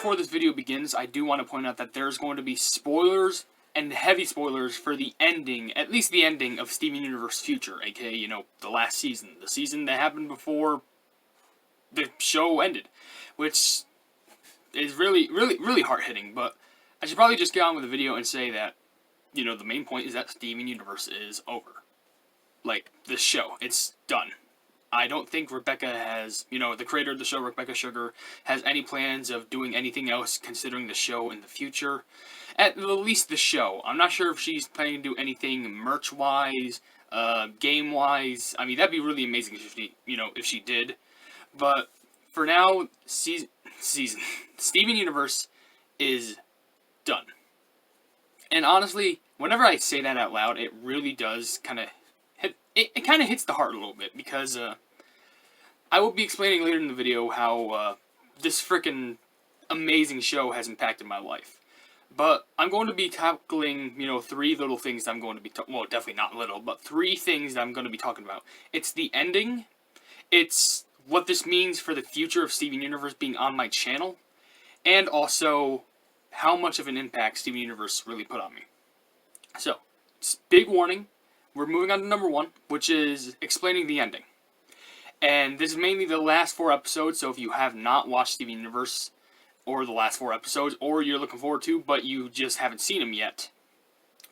before this video begins, I do want to point out that there's going to be spoilers and heavy spoilers for the ending, at least the ending of Steven Universe Future, aka, you know, the last season. The season that happened before the show ended, which is really, really, really hard-hitting, but I should probably just get on with the video and say that, you know, the main point is that Steven Universe is over. Like, this show, it's done. I don't think Rebecca has, you know, the creator of the show, Rebecca Sugar, has any plans of doing anything else considering the show in the future. At the least the show. I'm not sure if she's planning to do anything merch-wise, game-wise. I mean, that'd be really amazing if she, you know, if she did. But for now, Steven Universe is done. And honestly, whenever I say that out loud, it really does kind of it kind of hits the heart a little bit, because I will be explaining later in the video how this freaking amazing show has impacted my life. But I'm going to be tackling, you know, three little things that I'm going to be, well, definitely not little, but three things that I'm going to be talking about. It's the ending, it's what this means for the future of Steven Universe being on my channel, and also how much of an impact Steven Universe really put on me. So, big warning. We're moving on to number one, which is explaining the ending. And this is mainly the last 4 episodes, so if you have not watched Steven Universe, or the last 4 episodes, or you're looking forward to, but you just haven't seen them yet,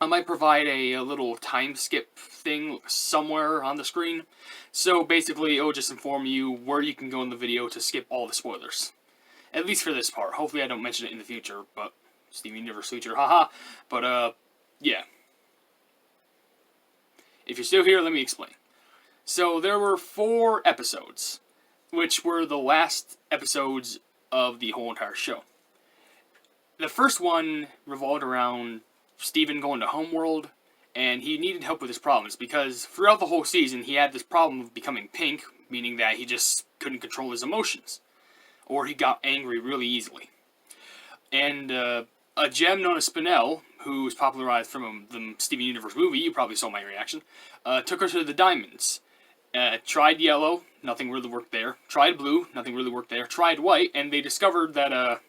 I might provide a little time skip thing somewhere on the screen. So basically, it'll just inform you where you can go in the video to skip all the spoilers. At least for this part. Hopefully I don't mention it in the future, but Steven Universe future, haha. But, yeah. If you're still here, let me explain. So, there were 4 episodes, which were the last episodes of the whole entire show. The first one revolved around Steven going to Homeworld, and he needed help with his problems, because throughout the whole season, he had this problem of becoming pink, meaning that he just couldn't control his emotions, or he got angry really easily. And, a gem known as Spinel, who was popularized from the Steven Universe movie, you probably saw my reaction, took her to the diamonds. Tried yellow, nothing really worked there. Tried blue, nothing really worked there. Tried white, and they discovered that,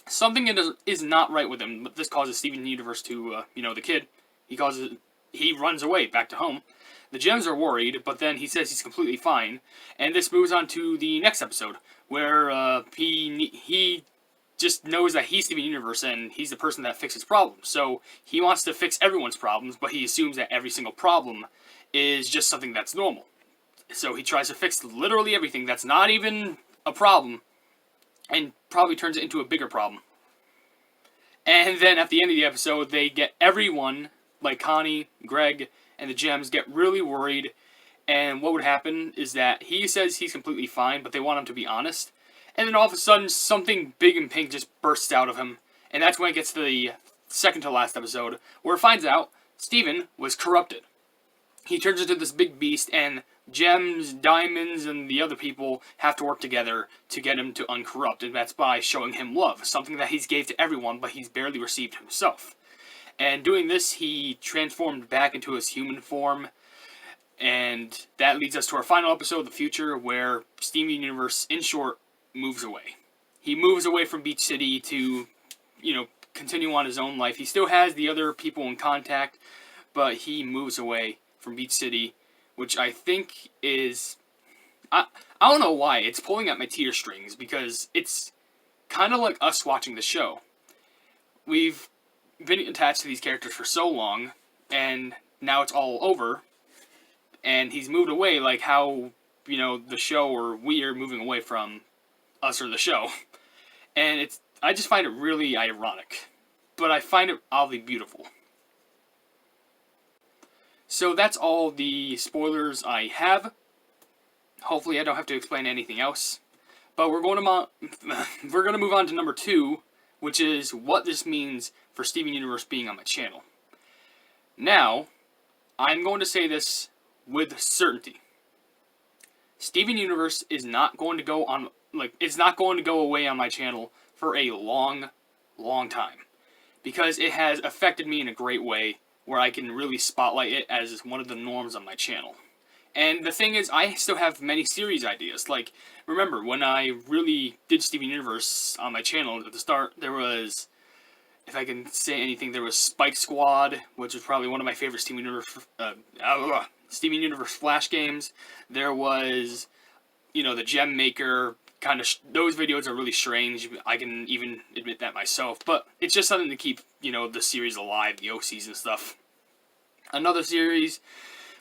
something is not right with him. But this causes Steven Universe to, you know, the kid, he runs away back to home. The gems are worried, but then he says he's completely fine. And this moves on to the next episode, where, he just knows that he's Steven Universe and he's the person that fixes problems. So he wants to fix everyone's problems, but he assumes that every single problem is just something that's normal. So he tries to fix literally everything that's not even a problem, and probably turns it into a bigger problem. And then at the end of the episode, they get everyone, like Connie, Greg, and the gems, get really worried. And what would happen is that he says he's completely fine, but they want him to be honest. And then all of a sudden, something big and pink just bursts out of him. And that's when it gets to the second to last episode, where it finds out Steven was corrupted. He turns into this big beast, and Gems, Diamonds, and the other people have to work together to get him to uncorrupt. And that's by showing him love, something that he's gave to everyone, but he's barely received himself. And doing this, he transformed back into his human form. And that leads us to our final episode, The Future, where Steven Universe, in short, moves away. He moves away from Beach City to, you know, continue on his own life. He still has the other people in contact, but he moves away from Beach City, which I think is, I don't know why, it's pulling at my tear strings, because it's kind of like us watching the show. We've been attached to these characters for so long, and now it's all over, and he's moved away, like how, you know, the show, or we are moving away from us or the show. And I just find it really ironic, but I find it oddly beautiful. So that's all the spoilers I have. Hopefully I don't have to explain anything else. But we're going to move on to number 2, which is what this means for Steven Universe being on my channel. Now, I'm going to say this with certainty. Steven Universe is not going to go on, it's not going to go away on my channel for a long, long time. Because it has affected me in a great way, where I can really spotlight it as one of the norms on my channel. And the thing is, I still have many series ideas. Like, remember, when I really did Steven Universe on my channel at the start, there was, if I can say anything, there was Spike Squad, which was probably one of my favorite Steven Universe Flash games. There was, the Gem Maker, those videos are really strange. I can even admit that myself. But it's just something to keep, the series alive, the OCs and stuff. Another series,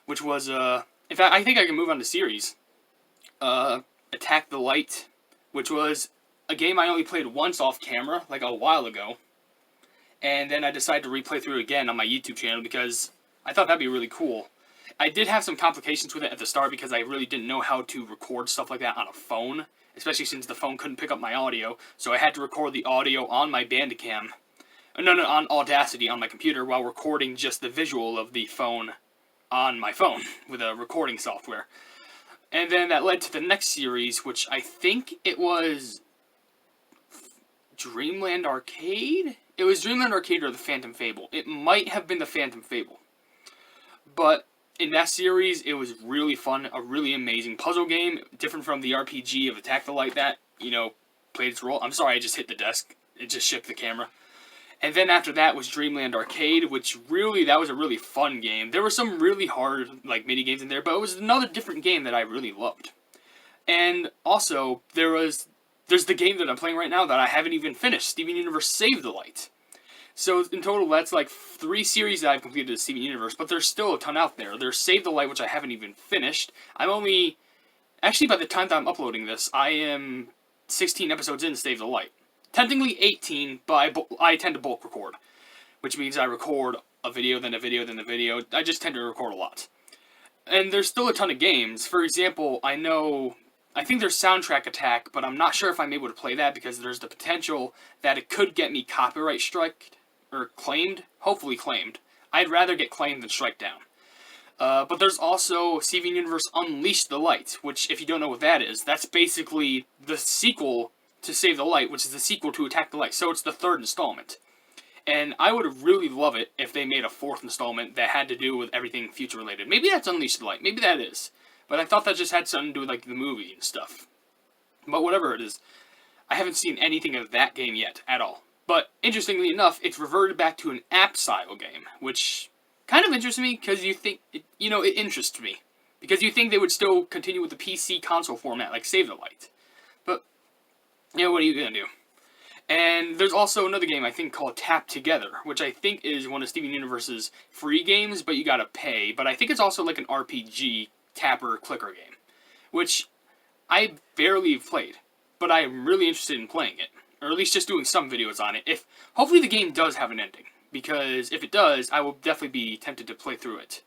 which was, in fact, I think I can move on to series. Attack the Light, which was a game I only played once off camera, like a while ago. And then I decided to replay through it again on my YouTube channel because I thought that'd be really cool. I did have some complications with it at the start because I really didn't know how to record stuff like that on a phone, especially since the phone couldn't pick up my audio, so I had to record the audio on my Bandicam. On Audacity on my computer while recording just the visual of the phone on my phone with a recording software. And then that led to the next series, which I think it was Dreamland Arcade? It was Dreamland Arcade or the Phantom Fable. It might have been the Phantom Fable. But in that series, it was really fun, a really amazing puzzle game, different from the RPG of Attack the Light that, played its role. I'm sorry, I just hit the desk. It just shook the camera. And then after that was Dreamland Arcade, which that was a really fun game. There were some really hard, mini games in there, but it was another different game that I really loved. And also, there's the game that I'm playing right now that I haven't even finished, Steven Universe Save the Light. So in total, that's 3 series that I've completed of Steven Universe, but there's still a ton out there. There's Save the Light, which I haven't even finished. Actually, by the time that I'm uploading this, I am 16 episodes in Save the Light. Technically 18, but I tend to bulk record, which means I record a video, then a video, then a video. I just tend to record a lot. And there's still a ton of games. For example, I think there's Soundtrack Attack, but I'm not sure if I'm able to play that because there's the potential that it could get me copyright striked, or claimed. Hopefully claimed. I'd rather get claimed than strike down. But there's also Steven Universe Unleash the Light, which, if you don't know what that is, that's basically the sequel to Save the Light, which is the sequel to Attack the Light. So it's the 3rd installment. And I would really love it if they made a 4th installment that had to do with everything future related. Maybe that's Unleash the Light. Maybe that is. But I thought that just had something to do with the movie and stuff. But whatever it is, I haven't seen anything of that game yet at all. But interestingly enough, it's reverted back to an app-style game, which kind of interests me because you think, it interests me. Because you think they would still continue with the PC console format like Save the Light. But what are you going to do? And there's also another game I think called Tap Together, which I think is one of Steven Universe's free games, but you gotta pay. But I think it's also like an RPG tapper clicker game, which I barely have played, but I'm really interested in playing it, or at least just doing some videos on it. Hopefully the game does have an ending, because if it does, I will definitely be tempted to play through it.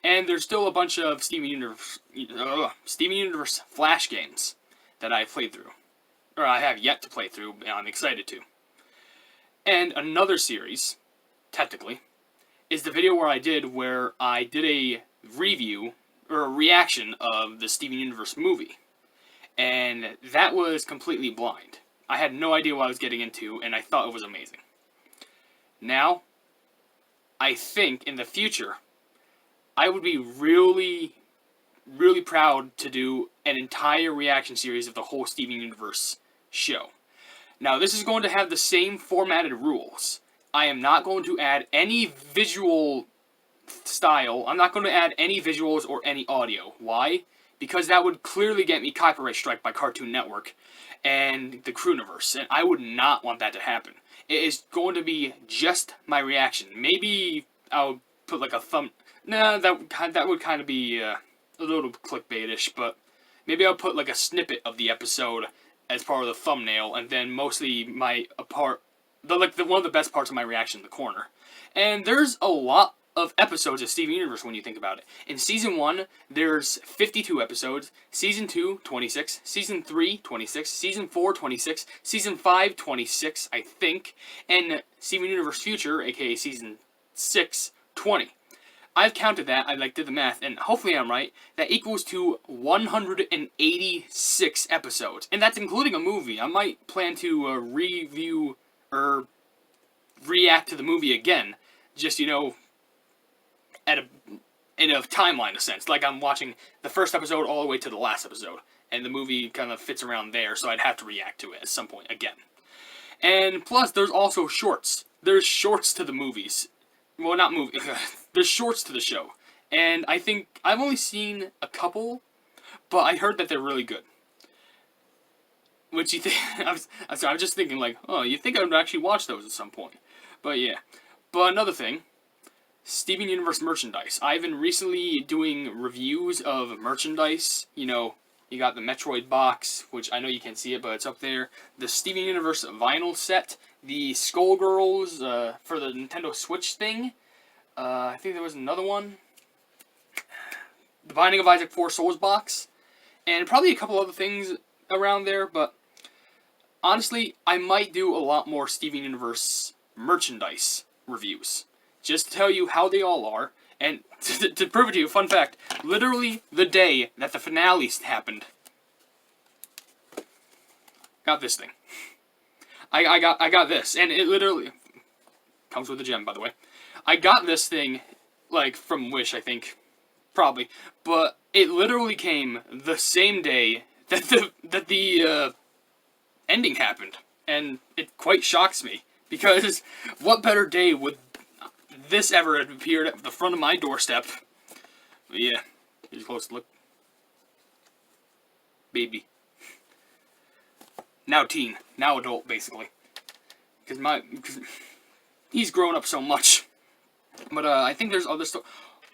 And there's still a bunch of Steven Universe Flash games that I've played through. Or I have yet to play through, and I'm excited to. And another series, technically, is the video where I did a review, or a reaction of the Steven Universe movie. And that was completely blind. I had no idea what I was getting into, and I thought it was amazing. Now, I think in the future, I would be really, really proud to do an entire reaction series of the whole Steven Universe show. Now, this is going to have the same formatted rules. I am not going to add any visual style. I'm not going to add any visuals or any audio. Why? Because that would clearly get me copyright strike by Cartoon Network and the Crewniverse, and I would not want that to happen. It is going to be just my reaction. Maybe I'll put a thumb... Nah, that would kind of be a little clickbaitish, but maybe I'll put a snippet of the episode as part of the thumbnail, and then mostly one of the best parts of my reaction in the corner. And there's a lot of episodes of Steven Universe when you think about it. In Season 1, there's 52 episodes, Season 2, 26, Season 3, 26, Season 4, 26, Season 5, 26, I think, and Steven Universe Future, aka Season 6, 20. I've counted that, I did the math, and hopefully I'm right, that equals to 186 episodes. And that's including a movie. I might plan to review or react to the movie again, just, at in a timeline, in a sense. Like I'm watching the first episode all the way to the last episode, and the movie kind of fits around there, so I'd have to react to it at some point again. And plus, there's also shorts. There's shorts to the movies. Well, not movies. There's shorts to the show. And I think I've only seen a couple, but I heard that they're really good. Which you think? I was just thinking like, oh, you think I would actually watch those at some point? But yeah. But another thing, Steven Universe merchandise. I've been recently doing reviews of merchandise. You know, you got the Metroid box, which I know you can't see it, but it's up there. The Steven Universe vinyl set, the Skullgirls for the Nintendo Switch thing. I think there was another one. The Binding of Isaac 4 Souls box, and probably a couple other things around there, but honestly, I might do a lot more Steven Universe merchandise reviews. Just to tell you how they all are, and to prove it to you, fun fact, literally the day that the finale happened, got this thing. I got this, and it literally comes with a gem, by the way. I got this thing, like, from Wish, I think. Probably. But it literally came the same day that the ending happened. And it quite shocks me. Because what better day would this ever have appeared at the front of my doorstep? But yeah. Here's a close look. Baby. Now teen. Now adult, basically. Because he's grown up so much. But I think there's other stuff.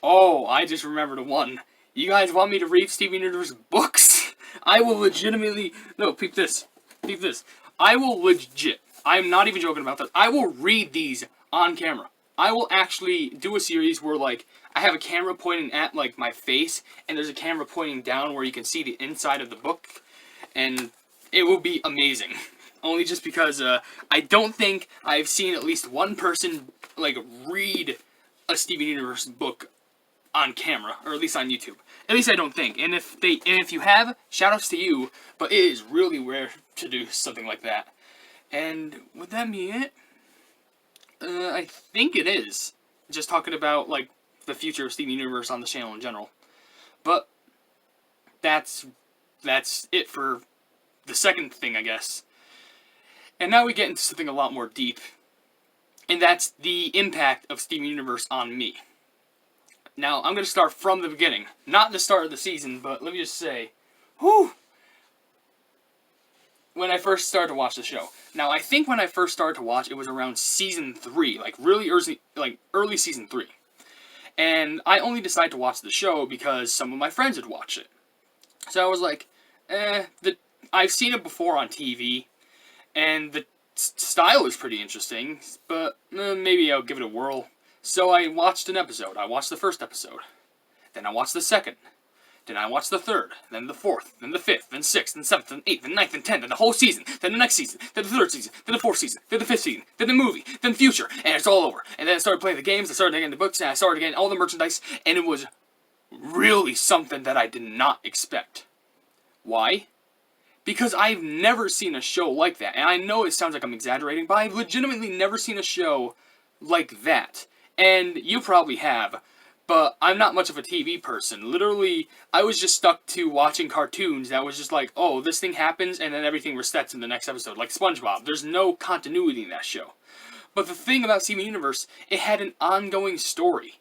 Oh, I just remembered one. You guys want me to read Steven Universe books? I will legitimately... No, peep this. Peep this. I will legit... I'm not even joking about that. I will read these on camera. I will actually do a series where, like, I have a camera pointing at, like, my face, and there's a camera pointing down where you can see the inside of the book, and it will be amazing. Only just because I don't think I've seen at least one person, like, read a Steven Universe book on camera, or at least on YouTube. At least I don't think. And if you have, shoutouts to you, but it is really rare to do something like that. And would that be it? I think it is. Just talking about, like, the future of Steven Universe on the channel in general. But that's it for the second thing, I guess. And now we get into something a lot more deep. And that's the impact of Steven Universe on me. Now, I'm going to start from the beginning. Not the start of the season, but let me just say, whew, when I first started to watch the show. Now, I think when I first started to watch, it was around Season 3, like, really early Season 3. And I only decided to watch the show because some of my friends had watched it. So I was like, I've seen it before on TV, and the style is pretty interesting, but maybe I'll give it a whirl. So I watched an episode. I watched the first episode. Then I watched the second. Then I watched the third. Then the fourth. Then the fifth. Then sixth. Then seventh. Then eighth. Then ninth. And 10th. Then the whole season. Then the next season. Then the third season. Then the fourth season. Then the fifth season. Then the movie. Then the future. And it's all over. And then I started playing the games. I started getting the books. And I started getting all the merchandise. And it was really something that I did not expect. Why? Because I've never seen a show like that. And I know it sounds like I'm exaggerating, but I've legitimately never seen a show like that. And you probably have, but I'm not much of a TV person. Literally, I was just stuck to watching cartoons that was just like, oh, this thing happens, and then everything resets in the next episode. Like SpongeBob. There's no continuity in that show. But the thing about Steven Universe, it had an ongoing story.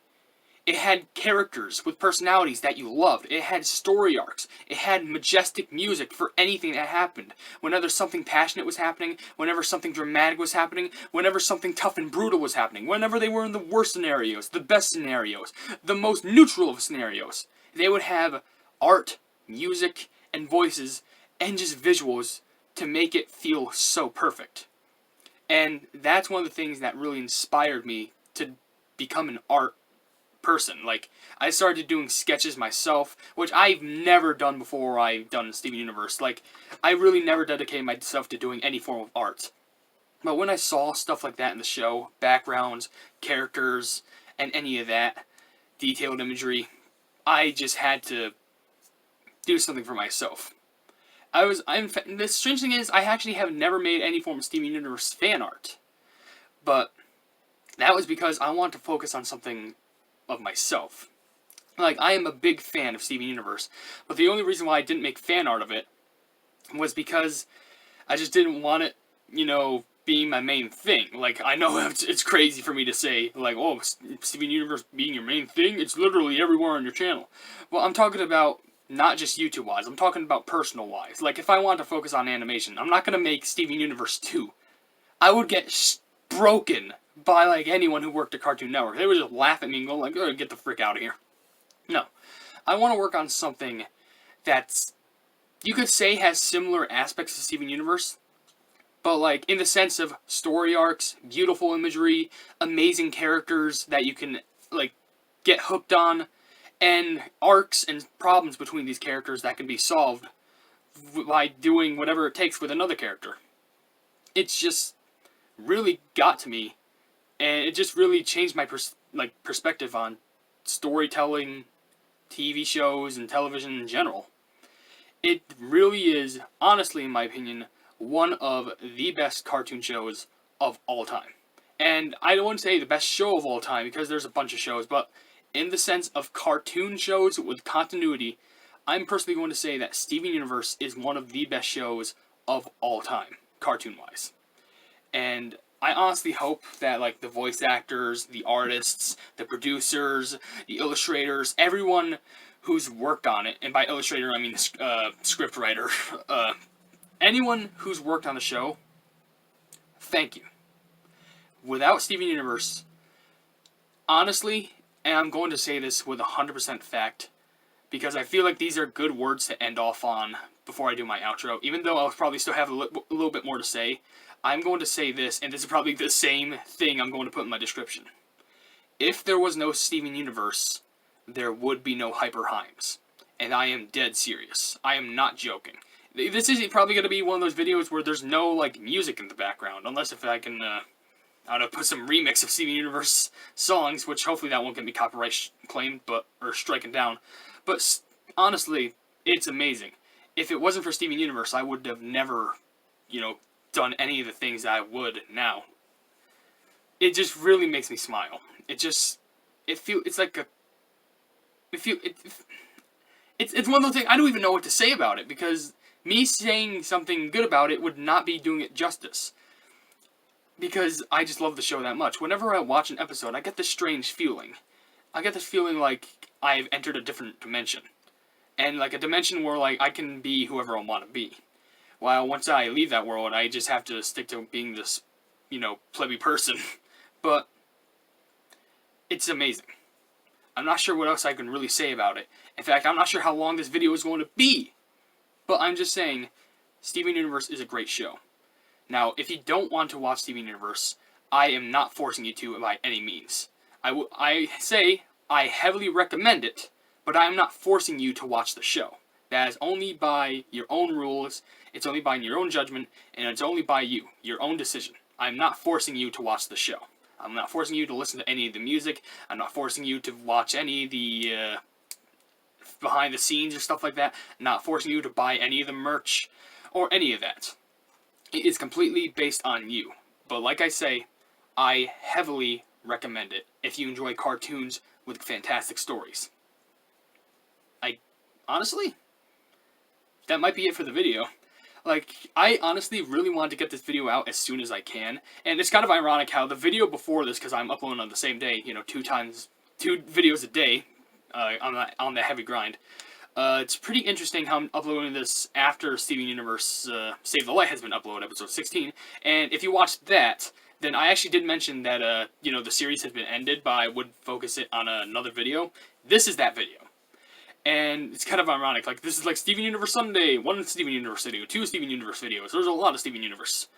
It had characters with personalities that you loved. It had story arcs. It had majestic music for anything that happened. Whenever something passionate was happening, whenever something dramatic was happening, whenever something tough and brutal was happening, whenever they were in the worst scenarios, the best scenarios, the most neutral of scenarios, they would have art, music, and voices, and just visuals to make it feel so perfect. And that's one of the things that really inspired me to become an art person. Like, I started doing sketches myself, which I've never done before I've done Steven Universe. Like, I really never dedicated myself to doing any form of art. But when I saw stuff like that in the show, backgrounds, characters, and any of that, detailed imagery, I just had to do something for myself. The strange thing is, I actually have never made any form of Steven Universe fan art. But that was because I wanted to focus on something of myself. Like, I am a big fan of Steven Universe, but the only reason why I didn't make fan art of it was because I just didn't want it, being my main thing. Like, I know it's crazy for me to say, like, oh, Steven Universe being your main thing? It's literally everywhere on your channel. Well, I'm talking about not just YouTube-wise. I'm talking about personal-wise. Like, if I want to focus on animation, I'm not going to make Steven Universe 2. I would get broken by, like, anyone who worked at Cartoon Network. They would just laugh at me and go, like, oh, get the frick out of here. No. I want to work on something that's, you could say, has similar aspects to Steven Universe, but, like, in the sense of story arcs, beautiful imagery, amazing characters that you can, like, get hooked on, and arcs and problems between these characters that can be solved by doing whatever it takes with another character. It's just really got to me, and it just really changed my perspective on storytelling, TV shows, and television in general. It really is, honestly, in my opinion, one of the best cartoon shows of all time. And I don't want to say the best show of all time, because there's a bunch of shows, but in the sense of cartoon shows with continuity, I'm personally going to say that Steven Universe is one of the best shows of all time, cartoon-wise. And I honestly hope that, like, the voice actors, the artists, the producers, the illustrators, everyone who's worked on it, and by illustrator I mean script writer, anyone who's worked on the show, thank you. Without Steven Universe, honestly, and I'm going to say this with 100% fact, because I feel like these are good words to end off on before I do my outro, even though I'll probably still have a little bit more to say, I'm going to say this, and this is probably the same thing I'm going to put in my description. If there was no Steven Universe, there would be no HyperHimes. And I am dead serious. I am not joking. This is probably going to be one of those videos where there's no, like, music in the background, unless if I can, I don't know, put some remix of Steven Universe songs, which hopefully that won't get me copyright claimed, or stricken down. But honestly, it's amazing. If it wasn't for Steven Universe, I would have never, done any of the things that I would now. It just really makes me smile. It's one of those things, I don't even know what to say about it, because me saying something good about it would not be doing it justice. Because I just love the show that much. Whenever I watch an episode, I get this strange feeling. I get this feeling like I've entered a different dimension. And, like, a dimension where, like, I can be whoever I want to be. While once I leave that world, I just have to stick to being this, plebby person. But it's amazing. I'm not sure what else I can really say about it. In fact, I'm not sure how long this video is going to be. But I'm just saying, Steven Universe is a great show. Now, if you don't want to watch Steven Universe, I am not forcing you to by any means. I say I heavily recommend it, but I am not forcing you to watch the show. That is only by your own rules, it's only by your own judgment, and it's only by you, your own decision. I'm not forcing you to watch the show. I'm not forcing you to listen to any of the music. I'm not forcing you to watch any of the behind the scenes or stuff like that. I'm not forcing you to buy any of the merch or any of that. It is completely based on you. But like I say, I heavily recommend it if you enjoy cartoons with fantastic stories. Honestly, that might be it for the video. Like, I honestly really wanted to get this video out as soon as I can, and it's kind of ironic how the video before this, because I'm uploading on the same day, 2 videos a day, on the heavy grind. It's pretty interesting how I'm uploading this after Steven Universe Save the Light has been uploaded, episode 16, and if you watched that, then I actually did mention that, the series has been ended, but I would focus it on another video. This is that video. And it's kind of ironic, like, this is like Steven Universe Sunday, 1 Steven Universe video, 2 Steven Universe videos, there's a lot of Steven Universe.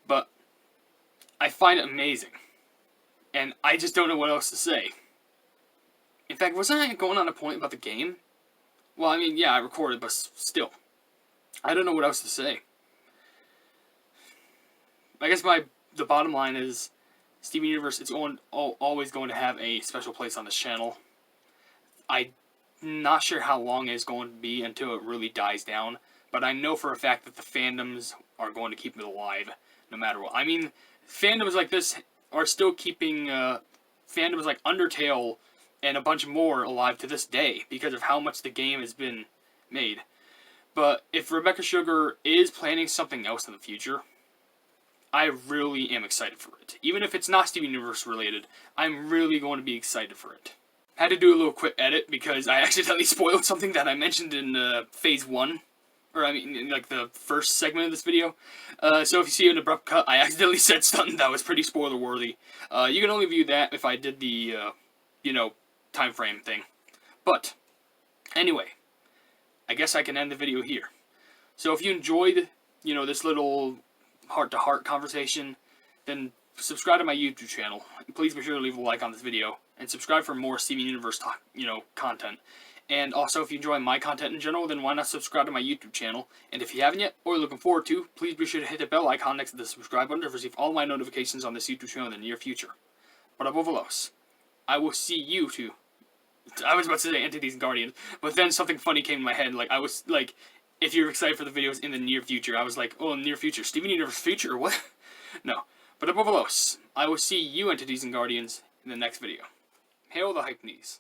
But, I find it amazing. And I just don't know what else to say. In fact, wasn't I going on a point about the game? Well, I mean, yeah, I recorded, but still. I don't know what else to say. I guess the bottom line is, Steven Universe is always going to have a special place on this channel. I'm not sure how long it's going to be until it really dies down, but I know for a fact that the fandoms are going to keep it alive, no matter what. I mean, fandoms like this are still keeping, fandoms like Undertale and a bunch more alive to this day because of how much the game has been made. But if Rebecca Sugar is planning something else in the future, I really am excited for it. Even if it's not Steven Universe related, I'm really going to be excited for it. I had to do a little quick edit because I accidentally spoiled something that I mentioned in phase 1. Or I mean, in, like, the first segment of this video. So if you see an abrupt cut, I accidentally said something that was pretty spoiler worthy. You can only view that if I did the, time frame thing. But, anyway, I guess I can end the video here. So if you enjoyed, this little heart-to-heart conversation, then subscribe to my YouTube channel. Please be sure to leave a like on this video, and subscribe for more Steven Universe content. And also, if you enjoy my content in general, then why not subscribe to my YouTube channel? And if you haven't yet, or looking forward to, please be sure to hit the bell icon next to the subscribe button to receive all my notifications on this YouTube channel in the near future. But above all else, I will see you too. I was about to say Entities and Guardians, but then something funny came in my head. If you're excited for the videos in the near future, I was like, oh, near future, Steven Universe future, what? No. But above all else, I will see you, Entities and Guardians, in the next video. Hail the Hypenese.